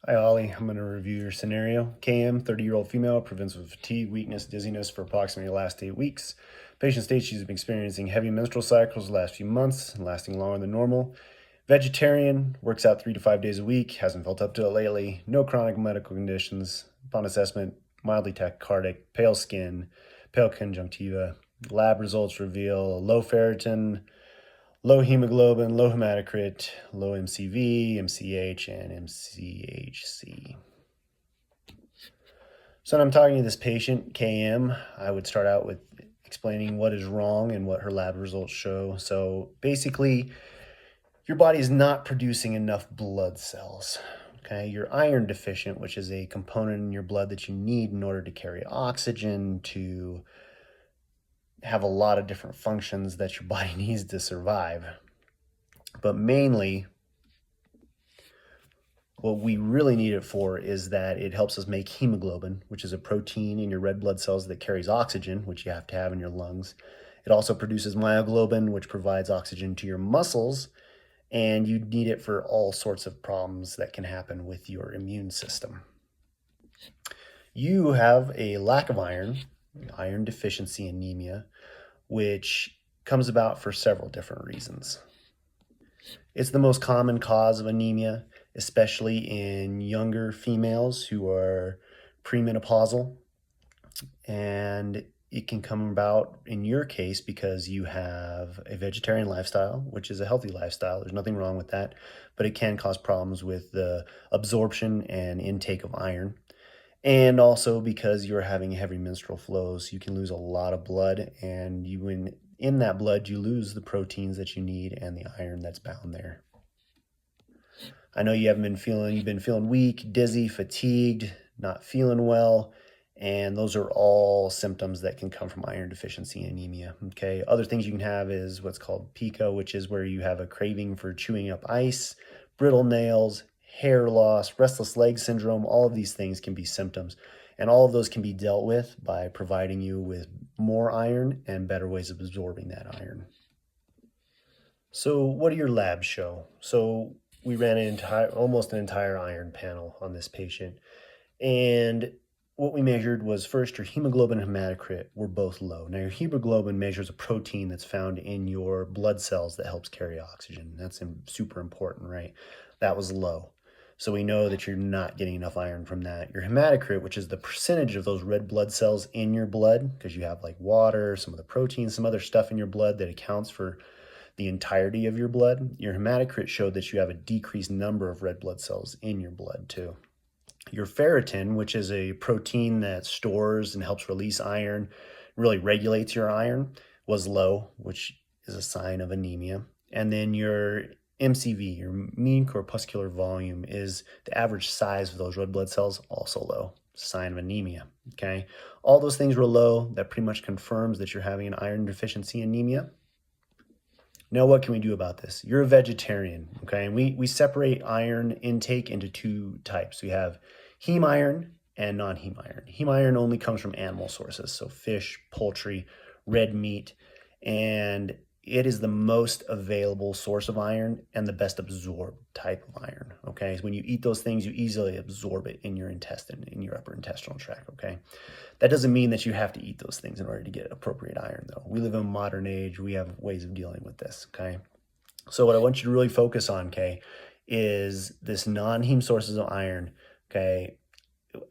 Hi, Ollie. I'm going to review your scenario. KM, 30-year-old female, prevents with fatigue, weakness, dizziness for approximately the last 8 weeks. Patient states she's been experiencing heavy menstrual cycles the last few months, lasting longer than normal. Vegetarian, works out 3 to 5 days a week, hasn't felt up to it lately, no chronic medical conditions. Upon assessment, mildly tachycardic, pale skin, pale conjunctiva. Lab results reveal low ferritin, low hemoglobin, low hematocrit, low MCV, MCH, and MCHC. So when I'm talking to this patient, KM, I would start out with explaining what is wrong and what her lab results show. So basically, your body is not producing enough blood cells. Okay, you're iron deficient, which is a component in your blood that you need in order to carry oxygen, to have a lot of different functions that your body needs to survive. But mainly, what we really need it for is that it helps us make hemoglobin, which is a protein in your red blood cells that carries oxygen, which you have to have in your lungs. It also produces myoglobin, which provides oxygen to your muscles, and you need it for all sorts of problems that can happen with your immune system. You have a lack of iron, iron deficiency anemia, which comes about for several different reasons. It's the most common cause of anemia, especially in younger females who are premenopausal. And it can come about in your case because you have a vegetarian lifestyle, which is a healthy lifestyle. There's nothing wrong with that, but it can cause problems with the absorption and intake of iron. And also because you're having heavy menstrual flows, you can lose a lot of blood, and in that blood, you lose the proteins that you need and the iron that's bound there. I know you've been feeling weak, dizzy, fatigued, not feeling well, and those are all symptoms that can come from iron deficiency anemia. Okay, other things you can have is what's called pica, which is where you have a craving for chewing up ice, brittle nails, hair loss, restless leg syndrome. All of these things can be symptoms, and all of those can be dealt with by providing you with more iron and better ways of absorbing that iron. So what do your labs show? So we ran almost an entire iron panel on this patient. And what we measured was, first, your hemoglobin and hematocrit were both low. Now, your hemoglobin measures a protein that's found in your blood cells that helps carry oxygen. That's super important, right? That was low. So we know that you're not getting enough iron from that. Your hematocrit, which is the percentage of those red blood cells in your blood, because you have like water, some of the proteins, some other stuff in your blood that accounts for the entirety of your blood. Your hematocrit showed that you have a decreased number of red blood cells in your blood too. Your ferritin, which is a protein that stores and helps release iron, really regulates your iron, was low, which is a sign of anemia. And then your MCV, your mean corpuscular volume, is the average size of those red blood cells, also low, sign of anemia. Okay, all those things were low. That pretty much confirms that you're having an iron deficiency anemia. Now, what can we do about this? You're a vegetarian, okay? And we separate iron intake into two types. We have heme iron and non-heme iron. Heme iron only comes from animal sources, so fish, poultry, red meat, and it is the most available source of iron and the best absorbed type of iron, okay? So when you eat those things, you easily absorb it in your intestine, in your upper intestinal tract, okay? That doesn't mean that you have to eat those things in order to get appropriate iron, though. We live in a modern age. We have ways of dealing with this, okay? So what I want you to really focus on, okay, is this non-heme sources of iron, okay?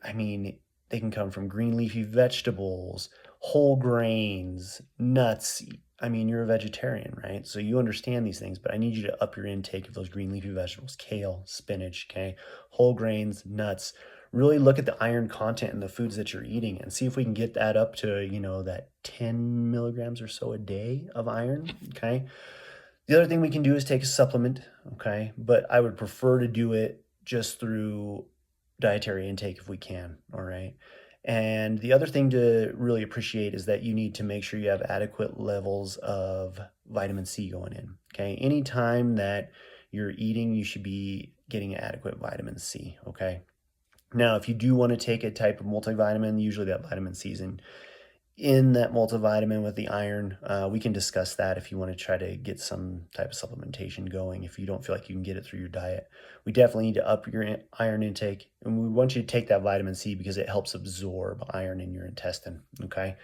I mean, they can come from green leafy vegetables, whole grains, nuts. I mean, you're a vegetarian, right? So you understand these things, but I need you to up your intake of those green leafy vegetables, kale, spinach, okay? Whole grains, nuts. Really look at the iron content in the foods that you're eating and see if we can get that up to, that 10 milligrams or so a day of iron, okay? The other thing we can do is take a supplement, okay? But I would prefer to do it just through dietary intake if we can, all right? And the other thing to really appreciate is that you need to make sure you have adequate levels of vitamin C going in, okay? Anytime that you're eating, you should be getting adequate vitamin C, okay? Now, if you do want to take a type of multivitamin, usually that vitamin C is in that multivitamin with the iron. We can discuss that if you want to try to get some type of supplementation going if you don't feel like you can get it through your diet. We definitely need to up your iron intake, and we want you to take that vitamin C because it helps absorb iron in your intestine, okay?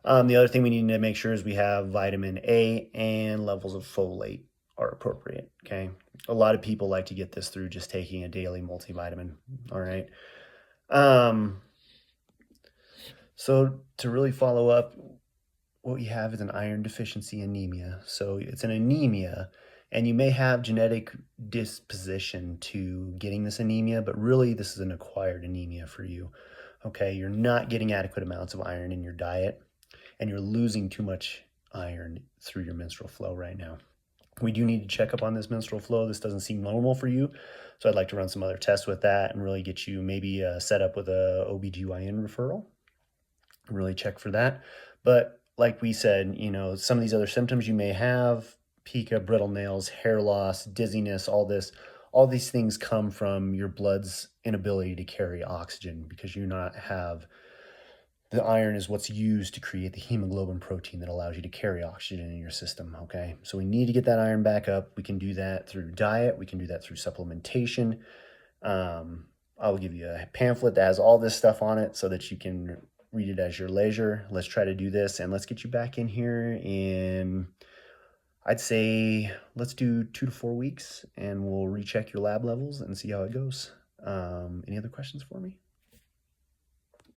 The other thing we need to make sure is we have vitamin A and levels of folate are appropriate, okay? A lot of people like to get this through just taking a daily multivitamin, all right? Um, so to really follow up, what you have is an iron deficiency anemia. So it's an anemia, and you may have genetic disposition to getting this anemia, but really this is an acquired anemia for you. Okay, you're not getting adequate amounts of iron in your diet, and you're losing too much iron through your menstrual flow right now. We do need to check up on this menstrual flow. This doesn't seem normal for you. So I'd like to run some other tests with that and really get you maybe set up with a OBGYN referral. Really check for that. But like we said, some of these other symptoms you may have, pica, brittle nails, hair loss, dizziness, all these things come from your blood's inability to carry oxygen because you not have the iron is what's used to create the hemoglobin protein that allows you to carry oxygen in your system, okay? So we need to get that iron back up. We can do that through diet. We can do that through supplementation. I will give you a pamphlet that has all this stuff on it so that you can read it as your leisure. Let's try to do this, and let's get you back in here in, I'd say, let's do 2 to 4 weeks, and we'll recheck your lab levels and see how it goes. Any other questions for me?